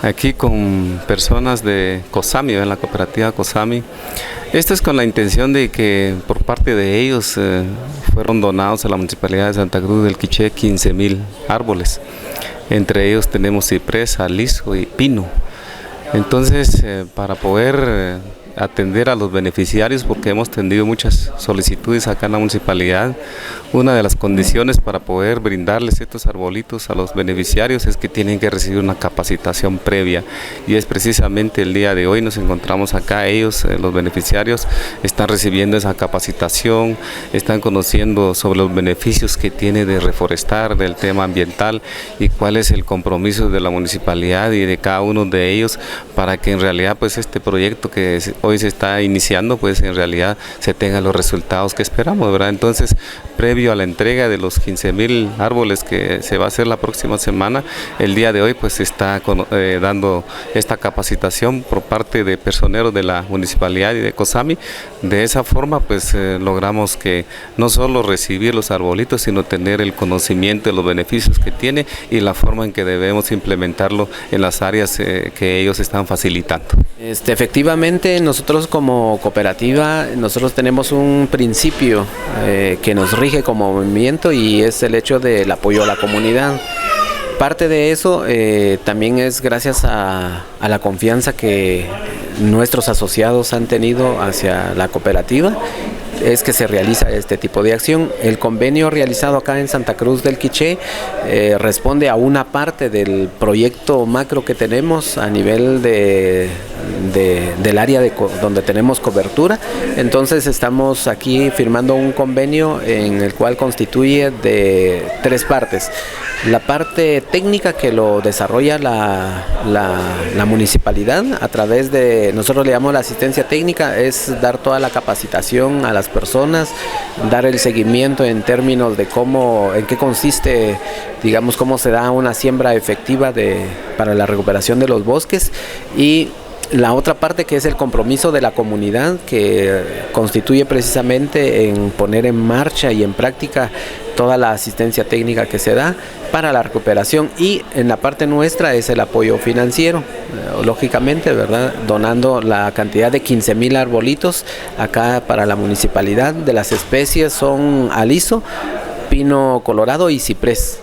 aquí con personas de COSAMI, en la cooperativa COSAMI. Esto es con la intención de que por parte de ellos fueron donados a la Municipalidad de Santa Cruz del Quiché 15,000 árboles. Entre ellos tenemos ciprés, aliso y pino. Entonces, para poder atender a los beneficiarios, porque hemos tenido muchas solicitudes acá en la municipalidad, una de las condiciones para poder brindarles estos arbolitos a los beneficiarios es que tienen que recibir una capacitación previa, y es precisamente el día de hoy nos encontramos acá. Ellos, los beneficiarios, están recibiendo esa capacitación, están conociendo sobre los beneficios que tiene de reforestar, del tema ambiental, y cuál es el compromiso de la municipalidad y de cada uno de ellos para que en realidad pues este proyecto que hoy se está iniciando, pues en realidad se tengan los resultados que esperamos, ¿verdad? Entonces, previo a la entrega de los 15,000 árboles que se va a hacer la próxima semana, el día de hoy pues se está dando esta capacitación por parte de personeros de la municipalidad y de COSAMI. De esa forma pues logramos que no solo recibir los arbolitos, sino tener el conocimiento de los beneficios que tiene y la forma en que debemos implementarlo en las áreas que ellos están facilitando. Efectivamente, nosotros como cooperativa, nosotros tenemos un principio que nos rige como movimiento, y es el hecho del apoyo a la comunidad. Parte de eso también es gracias a la confianza que nuestros asociados han tenido hacia la cooperativa, es que se realiza este tipo de acción. El convenio realizado acá en Santa Cruz del Quiché responde a una parte del proyecto macro que tenemos a nivel del área donde tenemos cobertura. Entonces estamos aquí firmando un convenio en el cual constituye de 3 partes. La parte técnica, que lo desarrolla la municipalidad a través de, nosotros le llamamos la asistencia técnica, es dar toda la capacitación a las personas, dar el seguimiento en términos de en qué consiste, digamos, cómo se da una siembra efectiva para la recuperación de los bosques, y la otra parte que es el compromiso de la comunidad, que constituye precisamente en poner en marcha y en práctica toda la asistencia técnica que se da para la recuperación. Y en la parte nuestra es el apoyo financiero, lógicamente, ¿verdad? Donando la cantidad de 15,000 arbolitos acá para la municipalidad. De las especies son aliso, pino colorado y ciprés.